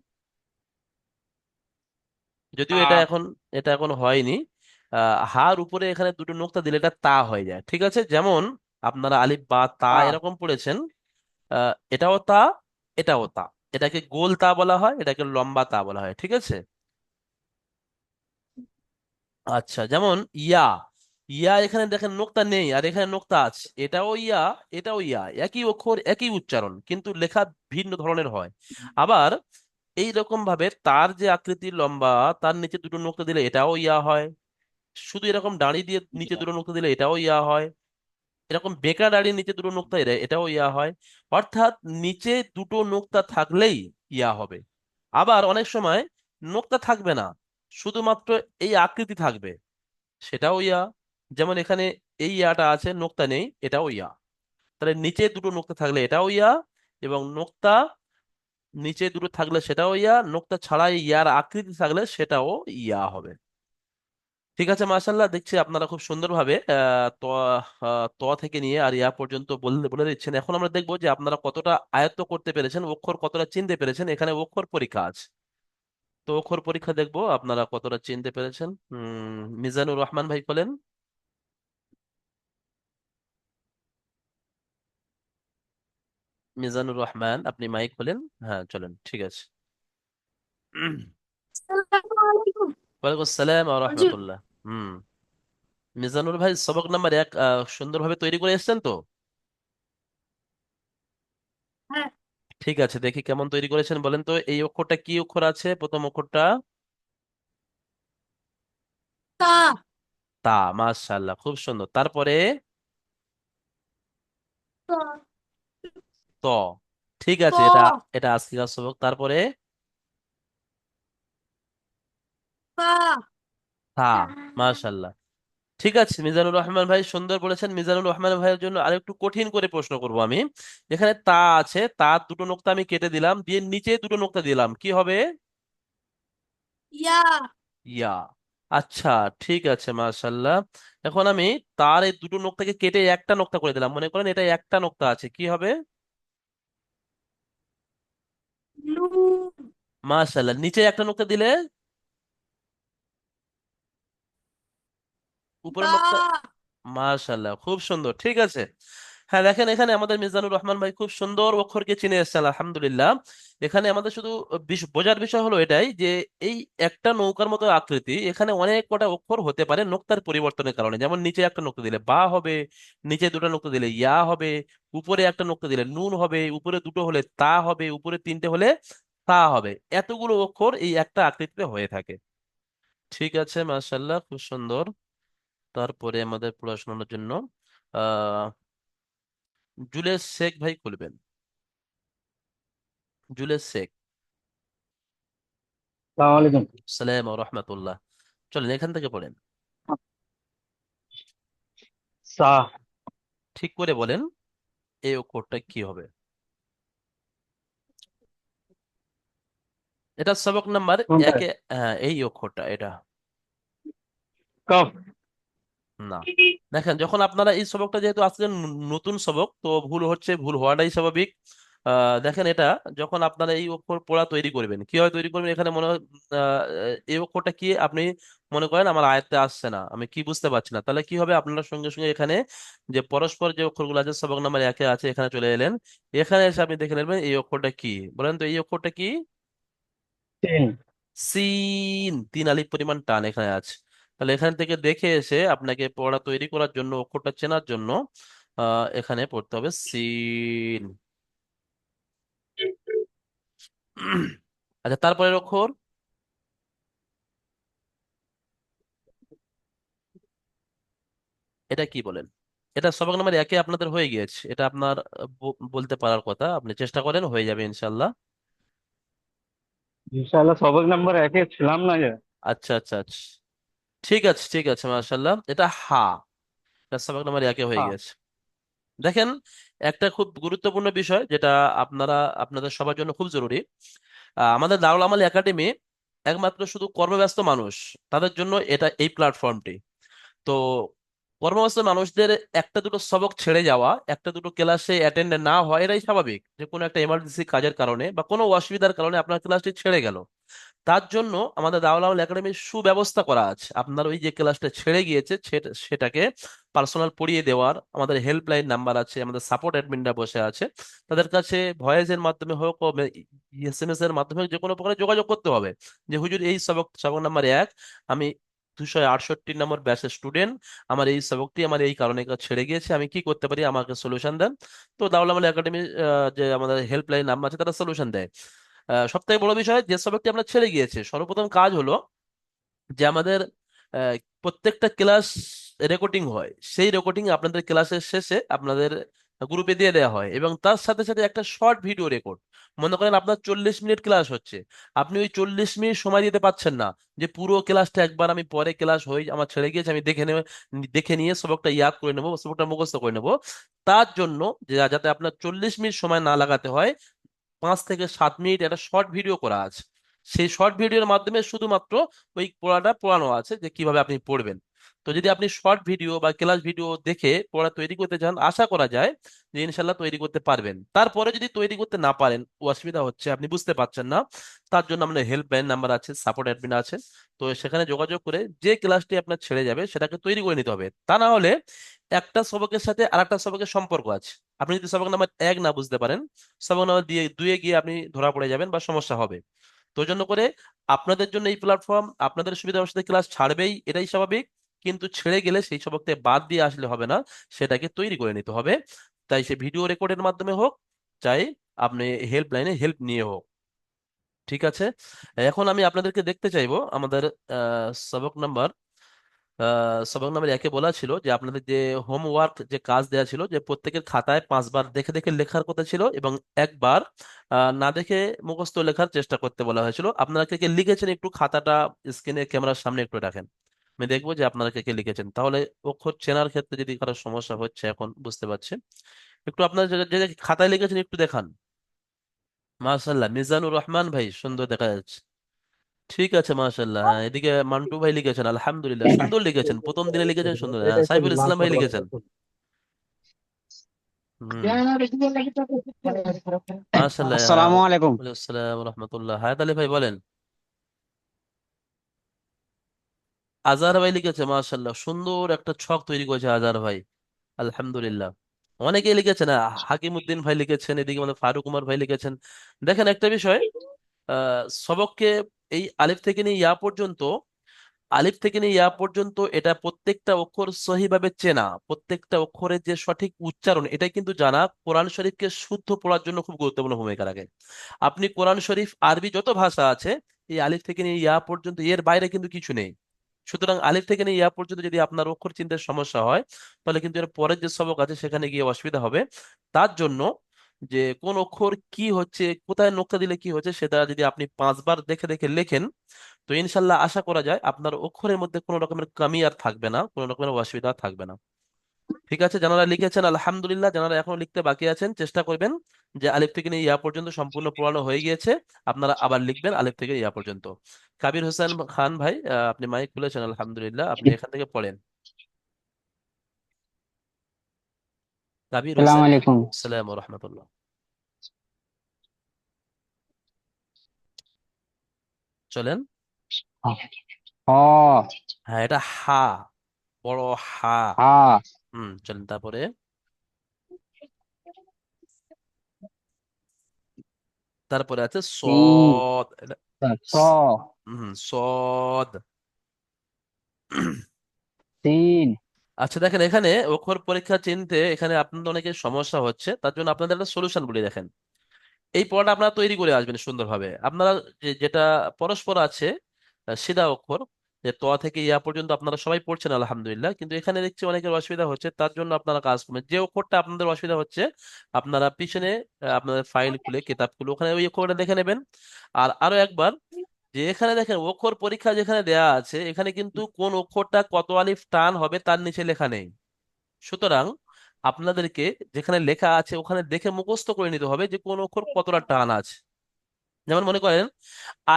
যদিও তা। এটা এখন হয়নি। হার উপরে এখানে দুটো নোক্তা দিলে এটা তা হয়ে যায়, ঠিক আছে? যেমন আপনারা আলিফ বা তা তা। এরকম পড়েছেন, এটাও তা, এটাও তা। এটাকে গোল তা বলা হয়, এটাকে লম্বা তা বলা হয়, ঠিক আছে? আচ্ছা, যেমন ইয়া, ইয়া এখানে দেখেন নোক্তা নেই আর এখানে নোক্তা আছে, এটাও ইয়া, এটাও ইয়া, একই অক্ষর একই উচ্চারণ কিন্তু লেখা ভিন্ন ধরনের হয়। আবার এই রকম ভাবে তার যে আকৃতি লম্বা, তার নিচে দুটো নোক্তা দিলে এটাও ইয়া হয়। শুধু এরকম দাঁড়ি দিয়ে নিচে দুটো নোক্তা দিলে এটাও ইয়া হয়। এরকম বেকার দাঁড়িয়ে নিচে দুটো নোক্তা এলে এটাও ইয়া হয়। অর্থাৎ নিচে দুটো নোক্তা থাকলেই ইয়া হবে। আবার অনেক সময় নোক্তা থাকবে না, শুধুমাত্র এই আকৃতি থাকবে, সেটাও ইয়া। যেমন এখানে এই ইয়াটা আছে, নোক্তা নেই, এটাও ইয়া। তাহলে নিচে দুটো নোক্তা থাকলে এটাও ইয়া, এবং নোক্তা নিচে দুটো থাকলে সেটাও ইয়া, নোক্তা ছাড়াই ইয়ার আকৃতি থাকলে সেটাও ইয়া হবে। ঠিক আছে মাশাল্লাহ, দেখছি আপনারা খুব সুন্দরভাবে ত থেকে নিয়ে আর ইয়া পর্যন্ত বলে বলে দিচ্ছেন। এখন আমরা দেখবো যে আপনারা কতটা আয়ত্ত করতে পেরেছেন, অক্ষর কতটা চিনতে পেরেছেন। এখানে অক্ষর পরীক্ষা আছে, তো অক্ষর পরীক্ষা দেখবো আপনারা কতটা চিনতে পেরেছেন। মিজানুর রহমান ভাই বলেন। মিজানুর রহমান, আপনি মাইক খোলেন। হ্যাঁ চলেন, ঠিক আছে। ওয়ালাইকুম আসসালাম ওয়া রাহমাতুল্লাহ। হুম, মিজানুর ভাই সবক নাম্বার 1 সুন্দরভাবে তৈরি করে এসেছেন তো? ঠিক আছে, দেখি কেমন তৈরি করেছেন। বলেন তো এই অক্ষরটা কি অক্ষর আছে, প্রথম অক্ষরটা? তা। মাশাআল্লাহ, খুব সুন্দর। তারপরে ত। ঠিক আছে, এটা এটা আজকের সবক। তারপরে তা। মাশাআল্লাহ, ঠিক আছে। মিজানুর রহমান ভাই সুন্দর বলেছেন। মিজানুর রহমান ভাইয়ের জন্য আরেকটু কঠিন করে প্রশ্ন করব আমি। এখানে তা আছে, তার দুটো নোক্তা আমি কেটে দিলাম, দিয়ে নিচে দুটো নোক্তা দিলাম, কি হবে? ইয়া। আচ্ছা, ঠিক আছে মাশাআল্লাহ। এখন আমি তার এই দুটো নোক্তাকে কেটে একটা নোক্তা করে দিলাম, মনে করেন এটা একটা নোক্তা আছে, কি হবে? মাশাআল্লাহ, নিচে একটা নোক্তা দিলে উপরে নোক্তা। মাশাআল্লাহ, খুব সুন্দর, ঠিক আছে। হ্যাঁ দেখেন, এখানে আমাদের মিজানুর রহমান ভাই খুব সুন্দর অক্ষরকে চিনে এসেছেন, আলহামদুলিল্লাহ। এখানে আমাদের শুধু বোঝার বিষয় হলো এটাই যে এই একটা নৌকার মতো আকৃতি, এখানে অনেক কটা অক্ষর হতে পারে নোক্তার পরিবর্তনের কারণে। যেমন নিচে একটা নোক্তা দিলে বা হবে, নিচে দুটো নোক্তা দিলে ইয়া হবে, উপরে একটা নোক্তা দিলে নুন হবে, উপরে দুটো হলে তা হবে, উপরে তিনটে হলে তা হবে। এতগুলো অক্ষর এই একটা আকৃতিতে হয়ে থাকে। ঠিক আছে মাশাআল্লাহ, খুব সুন্দর। তারপরে আমাদের পড়াশোনার জন্য আহ জুলেস শেখ ভাই খুলবেন। জুলেস শেখ। সালাম আলাইকুম। সালাম ও রহমতুল্লাহ। চলেন এখান থেকে পড়েন, সা। ঠিক করে বলেন এই অক্ষরটা কি হবে। এটা সবক নাম্বার কোনটা? একে। হ্যাঁ, এই অক্ষরটা এটা। কফ। না, দেখেন যখন আপনারা এই সবকটা, যেহেতু আজকে নতুন সবক, তো ভুল হচ্ছে, ভুল হওয়াটাই স্বাভাবিক। দেখেন এটা, যখন আপনারা এই অক্ষর পড়া তৈরি করবেন, কিভাবে তৈরি করবেন, এখানে মনে হয় এই অক্ষরটা কি আপনি মনে করেন আমার আয়ত্তে আসছে না, আমি কি বুঝতে পারছি না, তাহলে কি হবে? আপনারা সঙ্গে সঙ্গে এখানে যে পরস্পর যে অক্ষরগুলো আছে সবক নাম্বার 1-এ আছে, এখানে চলে এলেন। এখানে এসে আপনি দেখে নেবেন এই অক্ষরটা কি। বলেন তো এই অক্ষরটা কি? তিন। সিন। 3 আলিফ পরিমাণ টান এখানে আছে। তাহলে এখান থেকে দেখে এসে আপনাকে পড়া তৈরি করার জন্য, অক্ষরটা চেনার জন্য এখানে পড়তে হবে সিন। আচ্ছা, তারপরের অক্ষর এটা কি বলেন? এটা সবক নাম্বার একে আপনাদের হয়ে গিয়েছে, এটা আপনার বলতে পারার কথা, আপনি চেষ্টা করেন, হয়ে যাবে ইনশাল্লাহ। ইনশাআল্লাহ সবক নাম্বার একে ছিলাম না যে। আচ্ছা আচ্ছা আচ্ছা, ঠিক আছে ঠিক আছে, মাশাল্লাহ। এটা হা, এটা সবক নাম্বার একে হয়ে হ্যাঁ। গেছে। দেখেন, একটা খুব গুরুত্বপূর্ণ বিষয় যেটা আপনাদের সবার জন্য খুব জরুরি। আমাদের দারুল আমাল একাডেমি একমাত্র শুধু কর্মব্যস্ত মানুষ তাদের জন্য এটা, এই প্ল্যাটফর্মটি। তো কর্মব্যস্ত মানুষদের একটা দুটো সবক ছেড়ে যাওয়া, একটা দুটো ক্লাসে অ্যাটেন্ড না হয়, এটাই স্বাভাবিক, যে কোনো একটা এমার্জেন্সি কাজের কারণে বা কোনো অসুবিধার কারণে আপনার ক্লাসটি ছেড়ে গেল। তার জন্য আমাদের দাওয়াল আমল একাডেমির সুব্যবস্থা করা আছে। আপনার ওই যে ক্লাসটা ছেড়ে গিয়েছে সেটাকে পার্সোনাল পড়িয়ে দেওয়ার আমাদের হেল্পলাইন নাম্বার আছে, আমাদের সাপোর্ট অ্যাডমিনরা বসে আছে। তাদের কাছে ভয়েসের মাধ্যমে হোক ও এসএমএস এর মাধ্যমে হোক, যে কোনো প্রকারে যোগাযোগ করতে হবে যে হুজুর এই সবক, সবক নাম্বার 1, আমি 268 নম্বর ব্যাচের স্টুডেন্ট, আমার এই সবকটি আমার এই কারণে ছেড়ে গিয়েছে, আমি কি করতে পারি, আমাকে সলিউশন দেন। তো দাউল আমাল একাডেমি যে আমাদের হেল্পলাইন নাম্বার আছে, তারা সলিউশন দেয়। সব থেকে বড় বিষয়, যে সবকটি আপনার ছেড়ে গিয়েছে, সর্বপ্রথম কাজ হলো যে আমাদের আহ, প্রত্যেকটা ক্লাস রেকর্ডিং হয়, সেই রেকর্ডিং আপনাদের ক্লাসের শেষে আপনাদের গ্রুপে দিয়ে দেওয়া হয়, এবং তার সাথে সাথে একটা শর্ট ভিডিও রেকর্ড। মনে করেন আপনার 40 মিনিট ক্লাস হচ্ছে, আপনি ওই 40 মিনিট সময় দিতে পারছেন না যে পুরো ক্লাসটা একবার আমি পরে ক্লাস হয়ে আমার ছেড়ে গিয়েছে আমি দেখে নিয়ে সবকটা ইয়াদ করে নেবো, সবকটা মুখস্থ করে নেবো। তার জন্য যে যাতে আপনার 40 মিনিট সময় না লাগাতে হয়, 5 থেকে 7 মিনিট একটা শর্ট ভিডিও করা আছে। সেই শর্ট ভিডিওর মাধ্যমে শুধুমাত্র ওই পড়াটা পড়ানো আছে যে কিভাবে আপনি পড়বেন। তো যদি আপনি শর্ট ভিডিও বা ক্লাস ভিডিও দেখে পড়া তৈরি করতে চান, আশা করা যায় যে ইনশাল্লাহ তৈরি করতে পারবেন। তারপরে যদি তৈরি করতে না পারেন, অসুবিধা হচ্ছে, আপনি বুঝতে পারছেন না, তার জন্য আমাদের হেল্পলাইন নাম্বার আছে, সাপোর্ট অ্যাডমিন আছে। তো সেখানে যোগাযোগ করে যে ক্লাসটি আপনার ছেড়ে যাবে সেটাকে তৈরি করে নিতে হবে। তা না হলে একটা সবকের সাথে আরেকটা সবকের সম্পর্ক আছে, আপনি যদি সবক নাম্বার 1 না বুঝতে পারেন, সবক নাম্বার 2 গিয়ে আপনি ধরা পড়ে যাবেন বা সমস্যা হবে। তো ওই জন্য করে আপনাদের জন্য এই প্ল্যাটফর্ম, আপনাদের সুবিধা অসুবিধা ক্লাস ছাড়বেই, এটাই স্বাভাবিক। কিন্তু ছেড়ে গেলে সেই সবককে বাদ দিয়ে আসলে হবে না, সেটাকে তৈরি করে নিতে হবে। তাই সে ভিডিও রেকর্ডের মাধ্যমে হোক, চাই আপনি হেল্পলাইনে হেল্প নিয়ে হোক। ঠিক আছে, এখন আমি আপনাদেরকে দেখতে চাইবো আমাদের সবক নাম্বার, সবক নাম্বার একে বলা ছিল যে আপনাদের যে হোমওয়ার্ক, যে কাজ দেওয়া ছিল, যে প্রত্যেকের খাতায় 5 বার দেখে দেখে লেখার কথা ছিল এবং একবার না দেখে মুখস্থ লেখার চেষ্টা করতে বলা হয়েছিল। আপনারা কে কে লিখেছেন একটু খাতাটা স্ক্রিনে ক্যামেরার সামনে একটু রাখেন, আমি দেখবো যে আপনারা কে কে লিখেছেন। তাহলে অক্ষর চেনার ক্ষেত্রে যদি কারো সমস্যা হচ্ছে, এখন বুঝতে পারছেন। একটু আপনারা যে যে যে খাতায় লিখেছেন একটু দেখান। মাশাআল্লাহ, মিজানুর রহমান ভাই, সুন্দর দেখা যাচ্ছে। ঠিক আছে, মাশাআল্লাহ। হ্যাঁ, এদিকে মান্টু ভাই লিখেছেন, আলহামদুলিল্লাহ, সুন্দর লিখেছেন, প্রথম দিনে লিখেছেন সুন্দর। হ্যাঁ, সাইফুল ইসলাম ভাই লিখেছেন। হুম, মাশাআল্লাহ। হ্যাঁ, আসসালামু আলাইকুম। ওয়ালাইকুম আসসালাম রহমতুল্লাহ। হায়াত আলী ভাই বলেন। আজহার ভাই লিখেছে, মাশাআল্লাহ, সুন্দর একটা ছক তৈরি করেছে আজহার ভাই, আলহামদুলিল্লাহ। অনেকেই লিখেছেন, হাকিম উদ্দিন ভাই লিখেছেন, এদিকে আমাদের ফারুক উমার ভাই লিখেছেন। দেখেন একটা বিষয়, সবককে এই আলিফ থেকে নিয়ে ইয়া পর্যন্ত, আলিফ থেকে নিয়ে ইয়া পর্যন্ত এটা প্রত্যেকটা অক্ষর সহিভাবে চেনা, প্রত্যেকটা অক্ষরের যে সঠিক উচ্চারণ, এটাই কিন্তু জানা কোরআন শরীফকে শুদ্ধ পড়ার জন্য খুব গুরুত্বপূর্ণ ভূমিকা রাখে। আপনি কোরআন শরীফ, আরবি যত ভাষা আছে, এই আলিফ থেকে নিয়ে ইয়া পর্যন্ত এর বাইরে কিন্তু কিছু নেই। সুতরাং আলিফ থেকে নিয়ে ইয়া পর্যন্ত যদি আপনার অক্ষর চিনতে সমস্যা হয়, তাহলে কিন্তু এর পরের যে সবক আছে সেখানে গিয়ে অসুবিধা হবে। তার জন্য যে কোন অক্ষর কি হচ্ছে, কোথায় নোক্তা দিলে কি হচ্ছে, সেটা যদি আপনি 5 বার দেখে দেখে লেখেন, তো ইনশাল্লাহ আশা করা যায় আপনার অক্ষরের মধ্যে কোনো রকমের কমি আর থাকবে না, কোনো রকমের অসুবিধা থাকবে না। ঠিক আছে, যারা লিখেছেন আলহামদুলিল্লাহ, যারা এখনো লিখতে বাকি আছেন চেষ্টা করবেন যে আলিফ থেকে নিয়ে ইয়া পর্যন্ত সম্পূর্ণ পড়ানো হয়ে গিয়েছে, আপনারা আবার লিখবেন আলিফ থেকে ইয়া পর্যন্ত। কাবির হোসেন খান ভাই, আপনি মাইক খুলেছেন, আলহামদুলিল্লাহ, আপনি এখান থেকে পড়েন। কাবির আসসালামু হোসেন। আলাইকুম। সালাম রহমতুল্লাহ। চলেন। হ, হ্যাঁ, এটা হা, বড় হা। হা, চলেন তারপরে। তারপরে আছে সিন, সদ। স, সদ। সিন। আচ্ছা, দেখেন এখানে অক্ষর পরীক্ষা চিনতে এখানে আপনাদের অনেকের সমস্যা হচ্ছে, তার জন্য আপনাদের একটা সলিউশন বলি। দেখেন, এই পড়াটা আপনারা তৈরি করে আসবেন সুন্দরভাবে। আপনারা যেটা পরস্পর আছে, সিধা অক্ষর, যে ত থেকে ইয়া পর্যন্ত আপনারা সবাই পড়ছেন আলহামদুলিল্লাহ, কিন্তু এখানে দেখছি অনেকের অসুবিধা হচ্ছে, তার জন্য আপনারা কাজ করবেন। যে অক্ষরটা আপনাদের অসুবিধা হচ্ছে আপনারা পিছনে আপনাদের ফাইল খুলে কিতাব খুলে ওখানে ওই অক্ষরটা দেখে নেবেন। আর আরো একবার, যে এখানে দেখেন অক্ষর পরীক্ষা যেখানে দেয়া আছে এখানে কিন্তু কোন অক্ষরটা কত আলিফ টান হবে তার নিচে লেখা নেই। সুতরাং আপনাদেরকে যেখানে লেখা আছে ওখানে দেখে মুখস্থ করে নিতে হবে যে কোন অক্ষর কতটা টান আছে। যেমন মনে করেন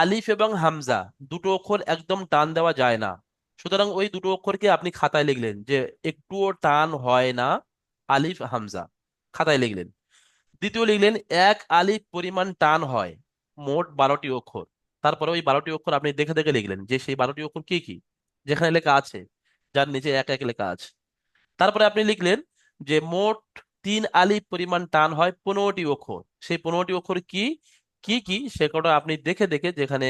আলিফ এবং হামজা, দুটো অক্ষর একদম টান দেওয়া যায় না। সুতরাং ওই দুটো অক্ষরকে আপনি খাতায় লিখলেন যে একটুও টান হয় না, আলিফ হামজা, খাতায় লিখলেন। দ্বিতীয় লিখলেন এক আলিফ পরিমাণ টান হয়, মোট 12টি অক্ষর। তারপরে ওই 12টি অক্ষর আপনি দেখে দেখে লিখলেন যে সেই 12টি অক্ষর কি কি, যেখানে লেখা আছে, যার নিচে এক এক লেখা আছে। তারপরে আপনি লিখলেন যে মোট 3 আলিফ পরিমাণ টান হয় 15টি অক্ষর, সেই 15টি অক্ষর কি কি কি সে কটা আপনি দেখে দেখে, যেখানে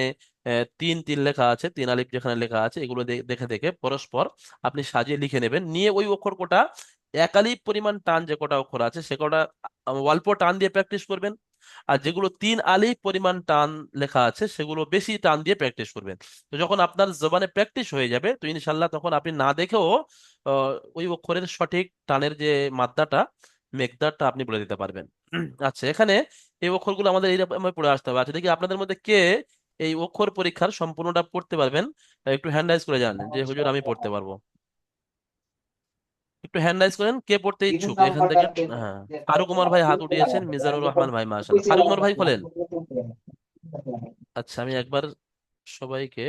তিন তিন লেখা আছে, 3 আলিফ যেখানে লেখা আছে এগুলো দেখে দেখে পরস্পর আপনি সাজিয়ে লিখে নেবেন। নিয়ে ওই অক্ষর কটা 1 আলিফ পরিমাণ টান যে কটা অক্ষর আছে সে কটা অল্প টান দিয়ে প্র্যাকটিস করবেন। আর যেগুলো 3 আলিফ পরিমাণ টান লেখা আছে সেগুলো বেশি টান দিয়ে প্র্যাকটিস করবেন। তো যখন আপনার জবানে প্র্যাকটিস হয়ে যাবে তো ইনশাল্লাহ তখন আপনি না দেখেও ওই অক্ষরের সঠিক টানের যে মাত্রাটা, মেকদারটা আপনি বলে দিতে পারবেন। আচ্ছা, এখানে এই অক্ষরগুলো আমাদের এইরকম পড়ে আসতে হবে। আচ্ছা দেখি আপনাদের মধ্যে কে এই অক্ষর পরীক্ষার সম্পূর্ণটা পড়তে পারবেন, একটু হ্যান্ড রাইজ করে জানেন যে হুজুর আমি পড়তে পারবো। একটু হ্যান্ড রাইজ করেন কে পড়তে ইচ্ছুক এখান থেকে। হ্যাঁ, ফারুক উমর ভাই হাত উঠিয়েছেন, মিজানুর রহমান ভাই, মাশাআল্লাহ। ফারুক উমর ভাই খোলেন। আচ্ছা আমি একবার সবাইকে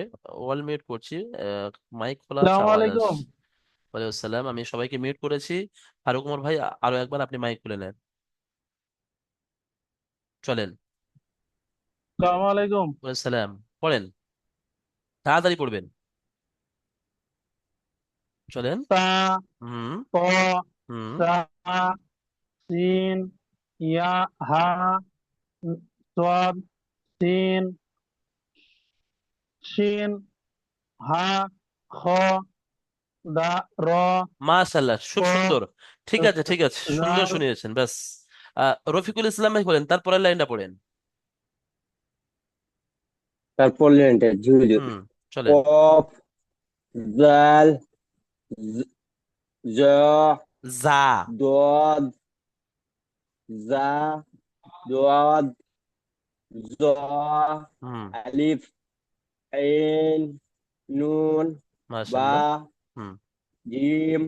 অল মিউট করছি, মাইক খোলা আছে, আসসালামু আওয়াজ আলাইকুম। আসছে। ওয়ালাইকুম আসসালাম, আমি সবাইকে মিউট করেছি। ফারুক উমর ভাই আরো একবার আপনি মাইক খুলে নেন, চলেন। আসসালামু আলাইকুম। ওয়ালাইকুম আসসালাম, পড়েন, তাড়াতাড়ি পড়বেন, চলেন। তা, হুম। ত, হুম। সা, সিন, ইয়া, হা, সাদ, সিন, শিন, হা, খ, দা, র, মাশাআল্লাহ, খুব সুন্দর। ক, ঠিক আছে ঠিক আছে, সুন্দর জাল। শুনিয়েছেন, ব্যাস। রফিকুল ইসলাম ভাই বলেন, তারপরের লাইনটা পড়েন। তারপর লেনটা ঝুড়ি হুম, চলেন। কফ জাল জ যা। দদ জা দদ জ হুম। আলিফ আইন নুন বা মাশাআল্লাহ। হুম। জিম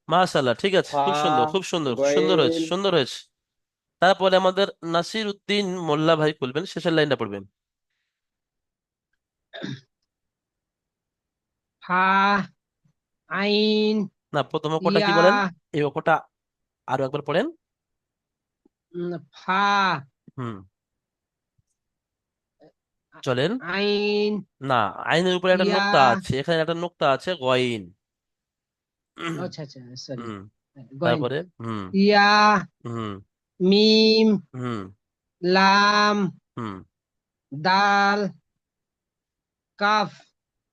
মাশাআল্লাহ, ঠিক আছে, ফা খুব সুন্দর খুব সুন্দর, সুন্দর হয়েছে গইন সুন্দর হয়েছে। তারপরে আমাদের নাসির উদ্দিন মোল্লা ভাই বলবেন, শেষের লাইনটা পড়বেন। হা, আইন, না, প্রথম অক্ষরটা কি ইয়া, বলেন, এই অক্ষরটা আরো একবার পড়েন। ফা, হুম, চলেন। আইন, না, আইনের উপরে একটা ইয়া, নোক্তা আছে, এখানে একটা নোক্তা আছে, গয়েন। আচ্ছা আচ্ছা, সরি, হুম। গয়েন, তারপরে হুম। ইয়া, হুম। মিম, হুম। লাম, হুম। দাল, কাফ,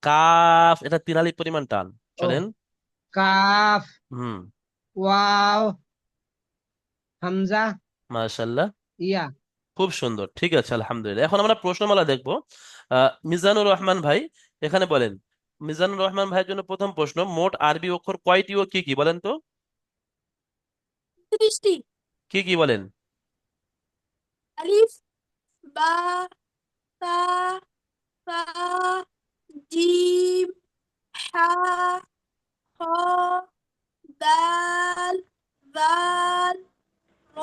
কাফ, এটা 3 আলিফ পরিমাণ টান, ও, চলেন। কাফ, হুম। ওয়াও, হামজা, মাশাআল্লাহ, ইয়া। খুব সুন্দর, ঠিক আছে আলহামদুলিল্লাহ। এখন আমরা প্রশ্নমালা দেখবো। মিজানুর রহমান ভাই এখানে বলেন, মিজানুর রহমান ভাইয়ের জন্য প্রথম প্রশ্ন, মোট আরবি অক্ষর কয়টি ও কি কি বলেন তো? 30টি। কি কি বলেন? আলিফ, বা, তা, সা, জিম, হা, খ, দাল, জাল, র,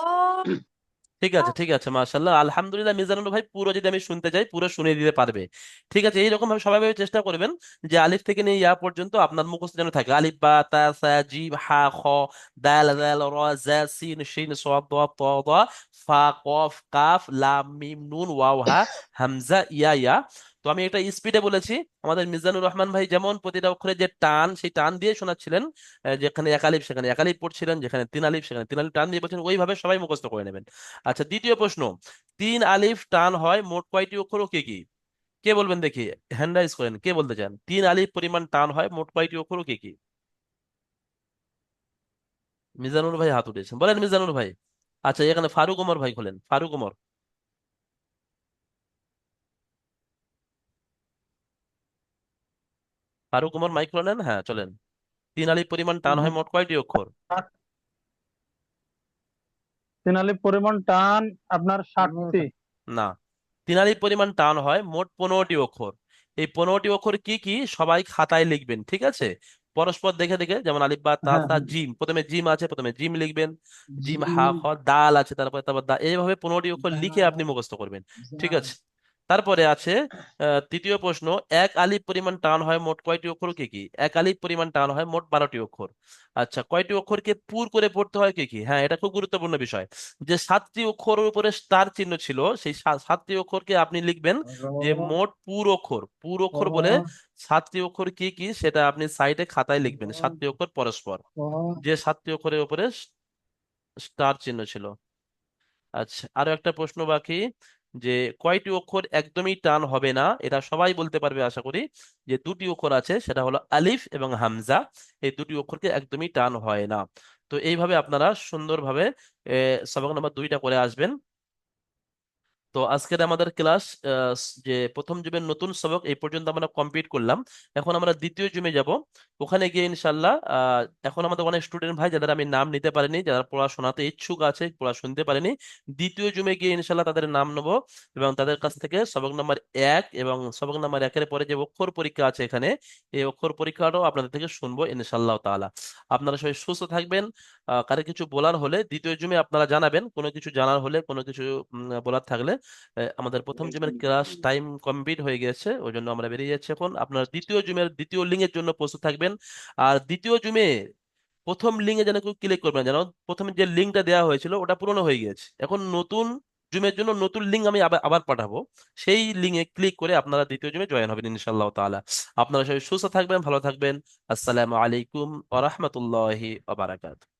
ঠিক আছে ঠিক আছে, মাশাআল্লাহ, আলহামদুলিল্লাহ। মিজানুর ভাই পুরো যদি আমি শুনতে চাই পুরো শুনিয়ে দিতে পারবে। ঠিক আছে, এইরকম ভাবে সবাই চেষ্টা করবেন যে আলিফ থেকে নিয়ে ইয়া পর্যন্ত আপনার মুখস্থ যেন থাকে, আলিফ বা তা সা জিম হা খ দাল দাল র জা সিন শিন সাদ দাদ ত দ ফা কফ কাফ লাম মিম নুন ওয়াও হা হামজা ইয়া ইয়া। তো আমি এটা স্পিডে বলেছি। আমাদের মিজানুর রহমান ভাই যেমন প্রতিটা অক্ষরে যে টান, সেই টান দিয়ে শোনাচ্ছিলেন, যেখানে 1 আলিফ সেখানে 1 আলিফ পড়ছিলেন, যেখানে 3 আলিফ সেখানে 3 আলিফ টান দিয়ে বলছেন, ওইভাবে সবাই মুখস্থ করে নেবেন। আচ্ছা, দ্বিতীয় প্রশ্ন, 3 আলিফ টান হয় মোট কয়টি অক্ষর ও কে কি? কে বলবেন দেখি, হ্যান্ড রাইজ করেন, কে বলতে চান 3 আলিফ পরিমাণ টান হয় মোট কয়টি অক্ষর ও কে কি? মিজানুর ভাই হাত উঠেছেন, বলেন মিজানুর ভাই। আচ্ছা, এখানে ফারুক ওমর ভাই খোলেন, ফারুক ওমর। ফারুক ওমর মাইক খুলে নেন, হ্যাঁ চলেন। 3 আলিফ পরিমাণ টান হয় মোট কয়টি অক্ষর? 3 আলিফ পরিমাণ টান আপনার 60টি। না, 3 আলিফ পরিমাণ টান হয় মোট 15টি অক্ষর। এই 15টি অক্ষর কি কি সবাই খাতায় লিখবেন, ঠিক আছে? পরস্পর দেখে দেখে, যেমন আলিফ বা তা হ্যাঁ তা হ্যাঁ। জিম, প্রথমে জিম আছে, প্রথমে জিম লিখবেন। জিম হা জিম, খ, দাল আছে, তারপর দা, এইভাবে 15টি অক্ষর লিখে আপনি মুখস্থ করবেন, ঠিক আছে? তারপরে আছে তৃতীয় প্রশ্ন, এক আলিফ পরিমাণ টান হয় মোট কয়টি অক্ষর, কি কি? এক আলিফ পরিমাণ টান হয় মোট 12টি অক্ষর। আচ্ছা, কয়টি অক্ষরকে পুর করে পড়তে হয়, কি কি? হ্যাঁ, এটা খুব গুরুত্বপূর্ণ বিষয়। যে 7টি অক্ষরের উপরে স্টার চিহ্ন ছিল, সেই 7টি অক্ষরকে আপনি লিখবেন যে মোট পুর অক্ষর। পুর অক্ষর বলে 7টি অক্ষর কি কি সেটা আপনি সাইডে খাতায় লিখবেন, 7টি অক্ষর পরস্পর, যে 7টি অক্ষরের উপরে স্টার চিহ্ন ছিল। আচ্ছা, আরো একটা প্রশ্ন বাকি, যে কয়টি অক্ষর একদমই টান হবে না? এটা সবাই বলতে পারবে আশা করি। যে 2টি অক্ষর আছে, সেটা হলো আলিফ এবং হামজা। এই 2টি অক্ষরকে একদমই টান হয় না। তো এইভাবে আপনারা সুন্দরভাবে সবক নাম্বার 2টা করে আসবেন। তো আজকের আমাদের ক্লাস যে প্রথম জুমের নতুন সবক এই পর্যন্ত আমরা কমপ্লিট করলাম। এখন আমরা দ্বিতীয় জুমে যাব। ওখানে গিয়ে ইনশাল্লাহ এখন আমাদের অনেক স্টুডেন্ট ভাই যাদের আমি নাম নিতে পারিনি, যারা পড়াশোনাতে ইচ্ছুক আছে, পড়া শুনতে পারেনি, দ্বিতীয় জুমে গিয়ে ইনশাল্লাহ তাদের নাম নেবো এবং তাদের কাছ থেকে সবক নাম্বার 1 এবং সবক নাম্বার 1-এর পরে যে অক্ষর পরীক্ষা আছে এখানে, এই অক্ষর পরীক্ষাটাও আপনাদের থেকে শুনবো ইনশাল্লাহ তাআলা। আপনারা সবাই সুস্থ থাকবেন। কারো কিছু বলার হলে দ্বিতীয় জুমে আপনারা জানাবেন, কোনো কিছু জানার হলে, কোনো কিছু বলার থাকলে। আমাদের প্রথম জিমের ক্লাস টাইম কমপ্লিট হয়ে গেছে, ওই জন্য আমরা বেরিয়ে যাচ্ছি এখন। আপনারা দ্বিতীয় জুমের দ্বিতীয় লিঙ্কের জন্য প্রস্তুত থাকবেন। আর দ্বিতীয় জুমে প্রথম লিঙ্কে যেন কেউ ক্লিক করবেন, যেন প্রথমে যে লিঙ্কটা দেওয়া হয়েছিল ওটা পুরনো হয়ে গেছে। এখন নতুন জুমের জন্য নতুন লিঙ্ক আমি আবার আবার পাঠাবো, সেই লিঙ্কে ক্লিক করে আপনারা দ্বিতীয় জুমে জয়েন হবেন ইনশাআল্লাহ তাআলা। আপনারা সবাই সুস্থ থাকবেন, ভালো থাকবেন। আসসালামু আলাইকুম ওয়া রাহমাতুল্লাহি ওয়া বারাকাতুহু।